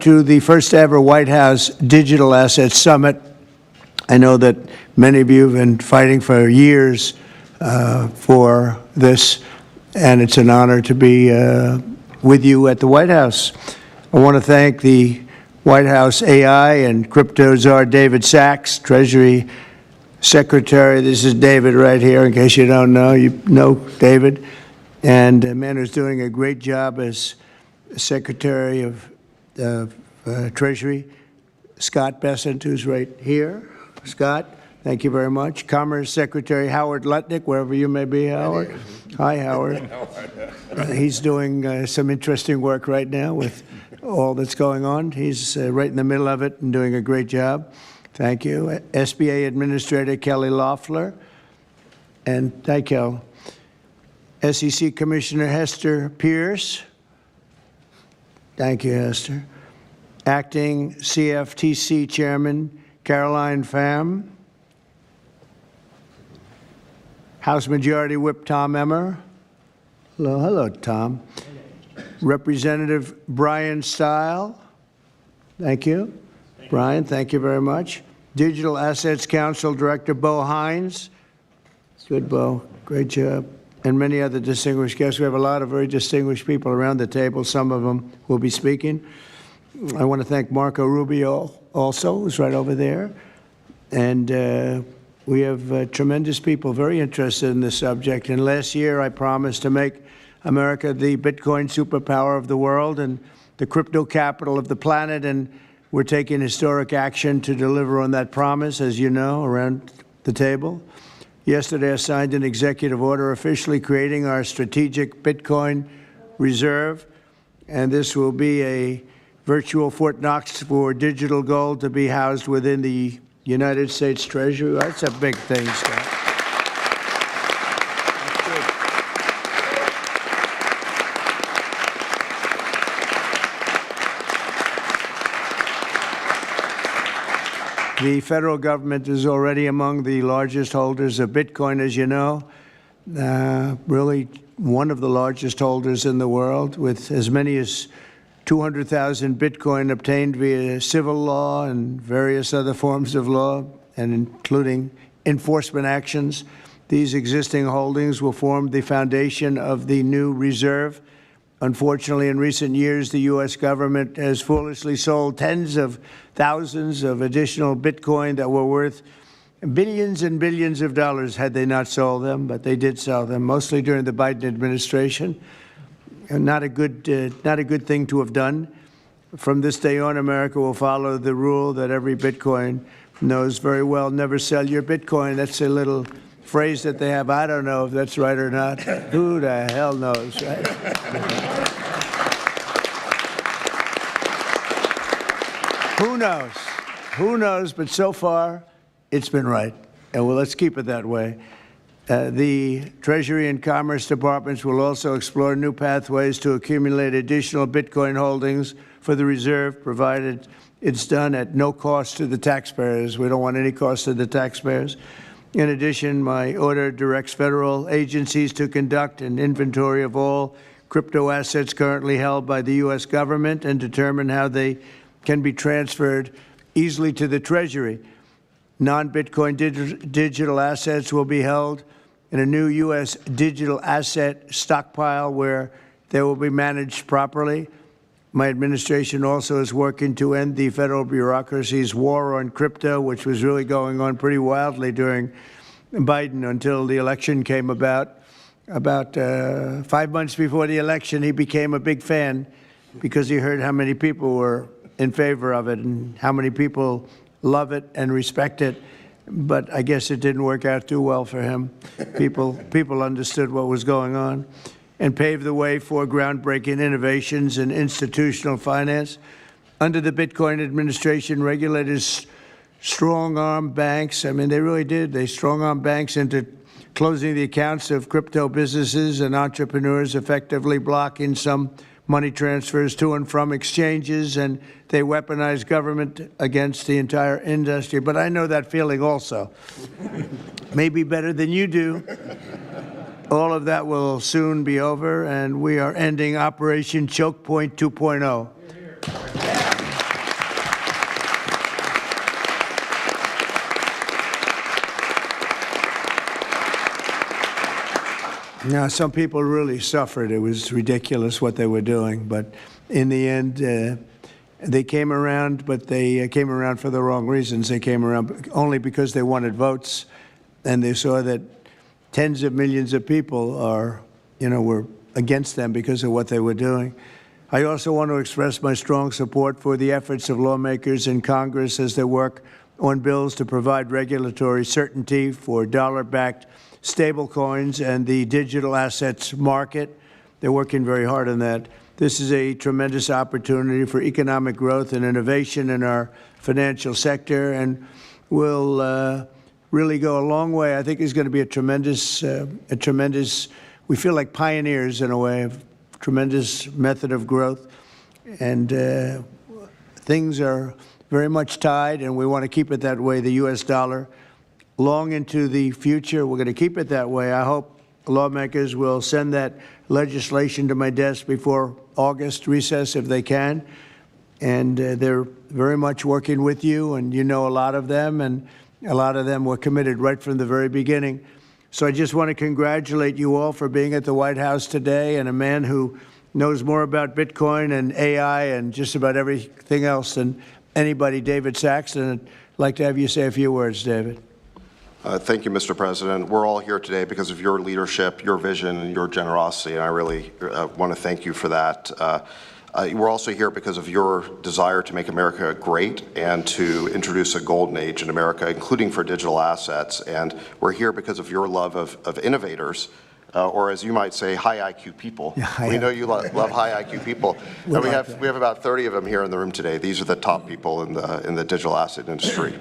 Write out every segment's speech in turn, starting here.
to the first ever White House Digital Assets Summit. I know that many of you have been fighting for years for this, and it's an honor to be with you at the White House. I want to thank the White House AI and crypto czar David Sachs, Treasury Secretary. This is David right here, in case you don't know. You know David. And a man who's doing a great job as Secretary of Treasury, Scott Bessent, who's right here. Scott, thank you very much. Commerce Secretary Howard Lutnick, wherever you may be, Howard. Hi, Howard. He's doing some interesting work right now with all that's going on. He's right in the middle of it and doing a great job. Thank you. SBA Administrator Kelly Loeffler. And thank you. SEC Commissioner Hester Pierce. Thank you, Hester. Acting CFTC Chairman Caroline Pham. House Majority Whip Tom Emmer. Hello, hello, Tom. Representative Brian Stile. Thank you. Brian, thank you very much. Digital Assets Council Director Bo Hines. Good, Bo. Great job. And many other distinguished guests. We have a lot of very distinguished people around the table. Some of them will be speaking. I want to thank Marco Rubio also, who's right over there. And we have tremendous people very interested in this subject. And last year, I promised to make America the Bitcoin superpower of the world and the crypto capital of the planet. And we're taking historic action to deliver on that promise, as you know, around the table. Yesterday, I signed an executive order officially creating our strategic Bitcoin reserve. And this will be a virtual Fort Knox for digital gold to be housed within the United States Treasury. That's a big thing, Scott. The federal government is already among the largest holders of Bitcoin, as you know, really one of the largest holders in the world, with as many as 200,000 Bitcoin obtained via civil law and various other forms of law, and including enforcement actions. These existing holdings will form the foundation of the new reserve. Unfortunately, in recent years, the U.S. government has foolishly sold tens of thousands of additional Bitcoin that were worth billions and billions of dollars had they not sold them, but they did sell them, mostly during the Biden administration. And not a good thing to have done. From this day on, America will follow the rule that every Bitcoin knows very well: never sell your Bitcoin. That's a little phrase that they have. I don't know if that's right or not. Who the hell knows, right? Who knows? Who knows? But so far, it's been right. And well, let's keep it that way. The Treasury and Commerce Departments will also explore new pathways to accumulate additional Bitcoin holdings for the reserve, provided it's done at no cost to the taxpayers. We don't want any cost to the taxpayers. In addition, my order directs federal agencies to conduct an inventory of all crypto assets currently held by the U.S. government and determine how they can be transferred easily to the Treasury. Non-Bitcoin digital assets will be held in a new U.S. digital asset stockpile where they will be managed properly. My administration also is working to end the federal bureaucracy's war on crypto, which was really going on pretty wildly during Biden until the election came about. About 5 months before the election, he became a big fan because he heard how many people were in favor of it and how many people love it and respect it. But I guess it didn't work out too well for him. People understood what was going on and paved the way for groundbreaking innovations in institutional finance. Under the Bitcoin administration, regulators strong-armed banks. I mean, they really did. They strong-armed banks into closing the accounts of crypto businesses and entrepreneurs, effectively blocking some money transfers to and from exchanges, and they weaponized government against the entire industry. But I know that feeling also. Maybe better than you do. All of that will soon be over, and we are ending Operation Choke Point 2.0. Now, some people really suffered. It was ridiculous what they were doing. But in the end, they came around, but they came around for the wrong reasons. They came around only because they wanted votes, and they saw that tens of millions of people were against them because of what they were doing. I also want to express my strong support for the efforts of lawmakers in Congress as they work on bills to provide regulatory certainty for dollar-backed stablecoins and the digital assets market. They're working very hard on that. This is a tremendous opportunity for economic growth and innovation in our financial sector, and will really go a long way. I think it's going to be a tremendous, we feel like pioneers in a way, of tremendous method of growth. And things are very much tied, and we want to keep it that way, the U.S. dollar, long into the future. We're going to keep it that way. I hope lawmakers will send that legislation to my desk before August recess if they can. And they're very much working with you, and you know a lot of them, and a lot of them were committed right from the very beginning. So I just want to congratulate you all for being at the White House today, and a man who knows more about Bitcoin and AI and just about everything else than anybody, David Saxton. I'd like to have you say a few words, David. Thank you, Mr. President. We're all here today because of your leadership, your vision, and your generosity, and I really want to thank you for that. We're also here because of your desire to make America great and to introduce a golden age in America, including for digital assets. And we're here because of your love of innovators, or as you might say, high IQ people. Yeah, we know you love high IQ people. And we have about 30 of them here in the room today. These are the top people in the digital asset industry.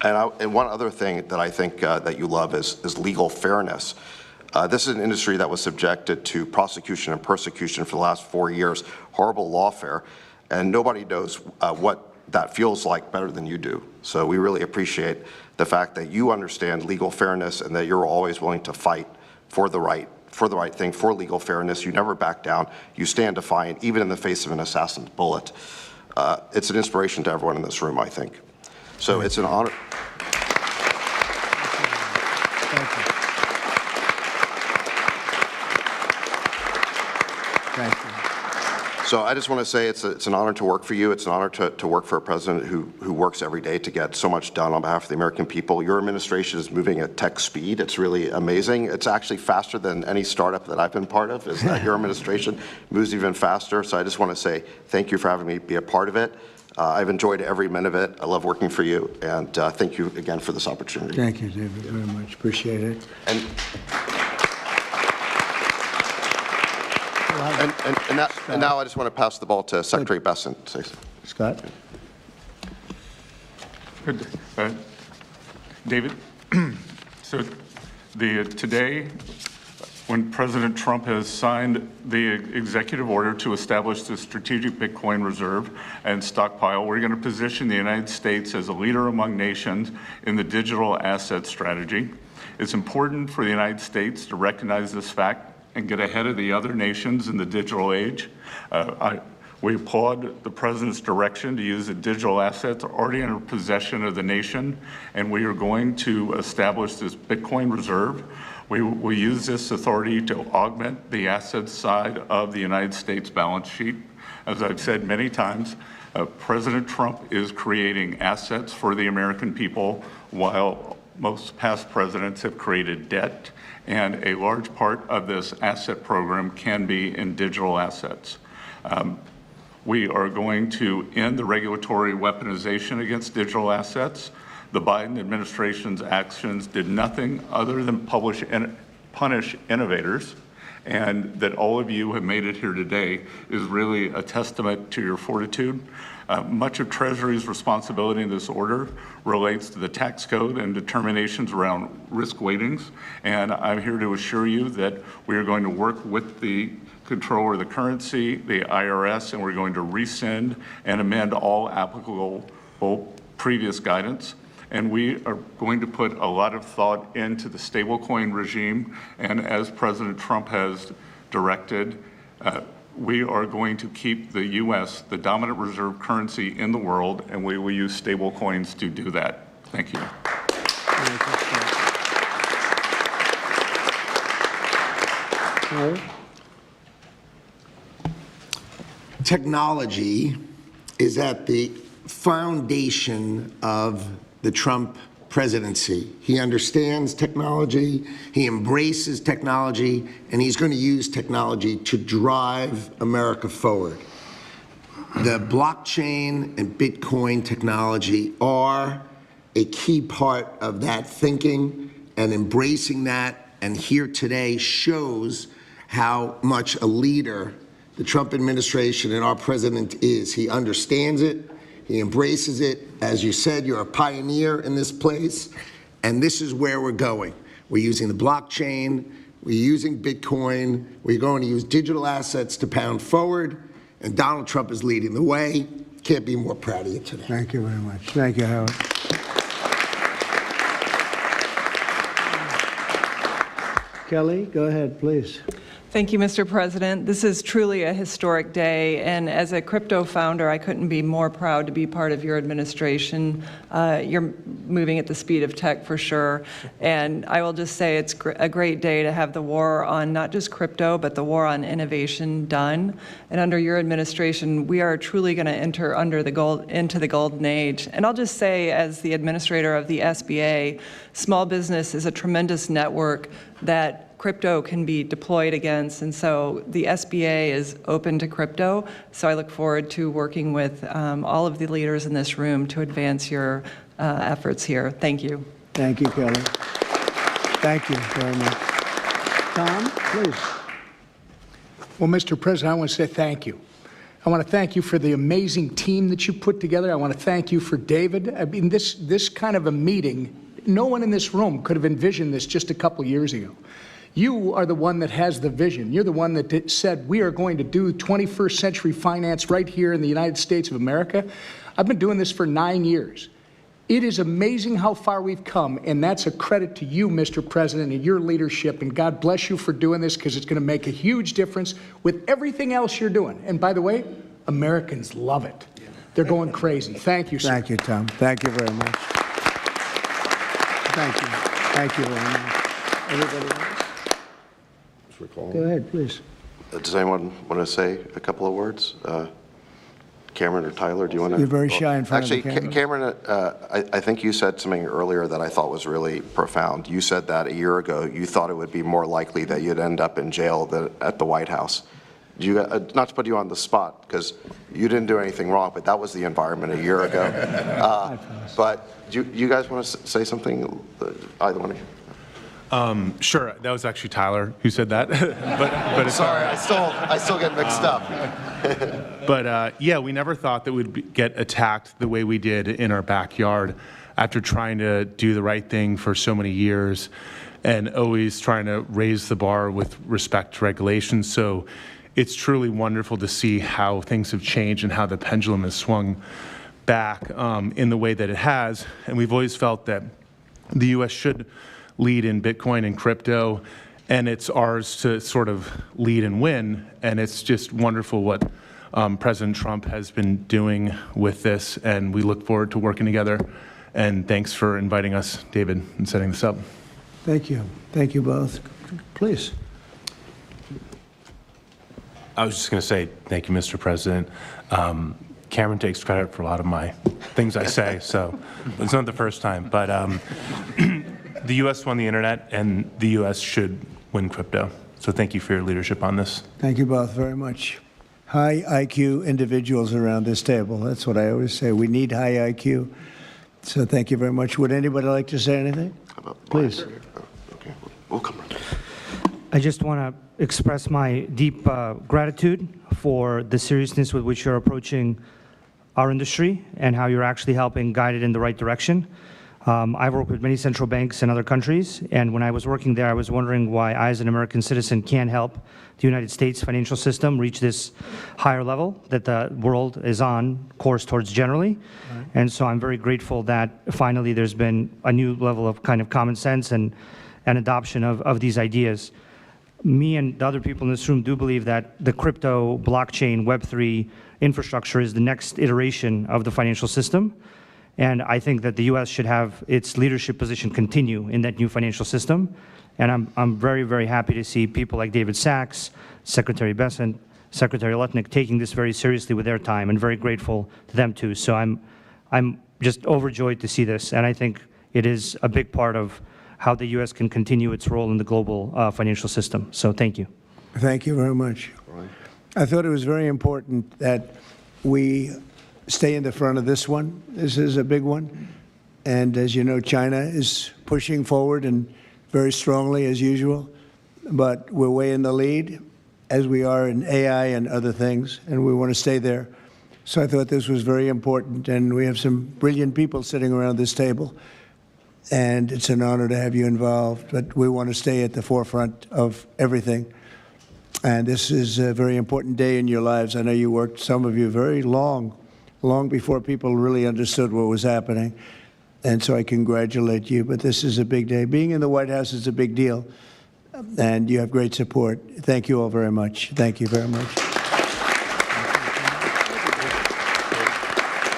And one other thing that I think that you love is legal fairness. This is an industry that was subjected to prosecution and persecution for the last 4 years, horrible lawfare, and nobody knows what that feels like better than you do. So we really appreciate the fact that you understand legal fairness and that you're always willing to fight for the right thing, for legal fairness. You never back down. You stand defiant, even in the face of an assassin's bullet. It's an inspiration to everyone in this room, I think. So it's an honor. Thank you. Thank you. So I just want to say it's an honor to work for you. It's an honor to work for a president who works every day to get so much done on behalf of the American people. Your administration is moving at tech speed. It's really amazing. It's actually faster than any startup that I've been part of. Is that your administration moves even faster. So I just want to say thank you for having me be a part of it. I've enjoyed every minute of it. I love working for you, and thank you again for this opportunity. Thank you, David, very much. Appreciate it. And now I just want to pass the ball to Secretary Bessent. Scott? Good. David, so today, when President Trump has signed the executive order to establish the strategic Bitcoin reserve and stockpile, we're going to position the United States as a leader among nations in the digital asset strategy. It's important for the United States to recognize this fact and get ahead of the other nations in the digital age. We applaud the President's direction to use the digital assets already in possession of the nation, and we are going to establish this Bitcoin reserve. We will use this authority to augment the assets side of the United States balance sheet. As I've said many times, President Trump is creating assets for the American people, while most past presidents have created debt, and a large part of this asset program can be in digital assets. We are going to end the regulatory weaponization against digital assets. The Biden administration's actions did nothing other than punish innovators, and that all of you have made it here today is really a testament to your fortitude. Much of Treasury's responsibility in this order relates to the tax code and determinations around risk weightings, and I'm here to assure you that we are going to work with the Controller of the Currency, the IRS, and we're going to rescind and amend all applicable previous guidance. And we are going to put a lot of thought into the stablecoin regime, and as President Trump has directed, we are going to keep the U.S. the dominant reserve currency in the world, and we will use stablecoins to do that. Thank you. Technology is at the foundation of the Trump presidency. He understands technology, he embraces technology, and he's going to use technology to drive America forward. The blockchain and Bitcoin technology are a key part of that thinking, and embracing that, and here today shows how much a leader the Trump administration and our president is. He understands it, he embraces it. As you said, you're a pioneer in this place, and this is where we're going. We're using the blockchain, we're using Bitcoin, we're going to use digital assets to pound forward, and Donald Trump is leading the way. Can't be more proud of you today. Thank you very much. Thank you, Howard. Kelly, go ahead, please. Thank you, Mr. President. This is truly a historic day, and as a crypto founder, I couldn't be more proud to be part of your administration. You're moving at the speed of tech for sure, and I will just say it's a great day to have the war on not just crypto, but the war on innovation done. And under your administration, we are truly going to enter into the golden age. And I'll just say, as the administrator of the SBA, small business is a tremendous network that crypto can be deployed against, and so the SBA is open to crypto. So I look forward to working with all of the leaders in this room to advance your efforts here. Thank you. Thank you, Kelly. Thank you very much. Tom, please. Well, Mr. President, I want to say thank you. I want to thank you for the amazing team that you put together. I want to thank you for David. I mean, this kind of a meeting, no one in this room could have envisioned this just a couple years ago. You are the one that has the vision. You're the one that said, we are going to do 21st century finance right here in the United States of America. I've been doing this for 9 years. It is amazing how far we've come, and that's a credit to you, Mr. President, and your leadership, and God bless you for doing this, because it's going to make a huge difference with everything else you're doing. And by the way, Americans love it. They're going crazy. Thank you, sir. Thank you, Tom. Thank you very much. Thank you. Thank you very much. Everybody else? Go ahead, please. Does anyone want to say a couple of words? Cameron or Tyler, do you want to? You're very shy in front of the camera. Actually, Cameron, I think you said something earlier that I thought was really profound. You said that a year ago you thought it would be more likely that you'd end up in jail than at the White House. Not to put you on the spot, because you didn't do anything wrong, but that was the environment a year ago. But do you guys want to say something, either one of you? Sure, that was actually Tyler who said that. but it's sorry, I still get mixed up. But yeah, we never thought that we'd get attacked the way we did in our backyard after trying to do the right thing for so many years and always trying to raise the bar with respect to regulations. So it's truly wonderful to see how things have changed and how the pendulum has swung back in the way that it has. And we've always felt that the U.S. should lead in Bitcoin and crypto, and it's ours to sort of lead and win. And it's just wonderful what President Trump has been doing with this, and we look forward to working together. And thanks for inviting us, David, and setting this up. Thank you. Thank you both. Please. I was just going to say thank you, Mr. President. Cameron takes credit for a lot of my things I say, so it's not the first time. But the U.S. won the internet, and the U.S. should win crypto. So thank you for your leadership on this. Thank you both very much. High IQ individuals around this table. That's what I always say. We need high IQ. So thank you very much. Would anybody like to say anything? Please. Okay, we'll come around. I just want to express my deep gratitude for the seriousness with which you're approaching our industry and how you're actually helping guide it in the right direction. I've worked with many central banks in other countries, and when I was working there, I was wondering why I, as an American citizen, can't help the United States financial system reach this higher level that the world is on course towards generally. Right. And so I'm very grateful that finally there's been a new level of kind of common sense and adoption of these ideas. Me and the other people in this room do believe that the crypto, blockchain, Web3 infrastructure is the next iteration of the financial system. And I think that the U.S. should have its leadership position continue in that new financial system. And I'm very, very happy to see people like David Sachs, Secretary Bessent, Secretary Lutnick taking this very seriously with their time, and very grateful to them too. So I'm just overjoyed to see this, and I think it is a big part of how the U.S. can continue its role in the global financial system. So thank you. Thank you very much. I thought it was very important that we stay in the front of this one. This is a big one. And as you know, China is pushing forward and very strongly as usual. But we're way in the lead, as we are in AI and other things, and we want to stay there. So I thought this was very important, and we have some brilliant people sitting around this table, and it's an honor to have you involved. But we want to stay at the forefront of everything. And this is a very important day in your lives. I know you worked, some of you, very long before people really understood what was happening. And so I congratulate you. But this is a big day. Being in the White House is a big deal. And you have great support. Thank you all very much. Thank you very much.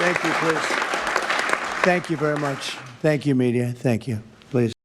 Thank you, please. Thank you very much. Thank you, media. Thank you. Please.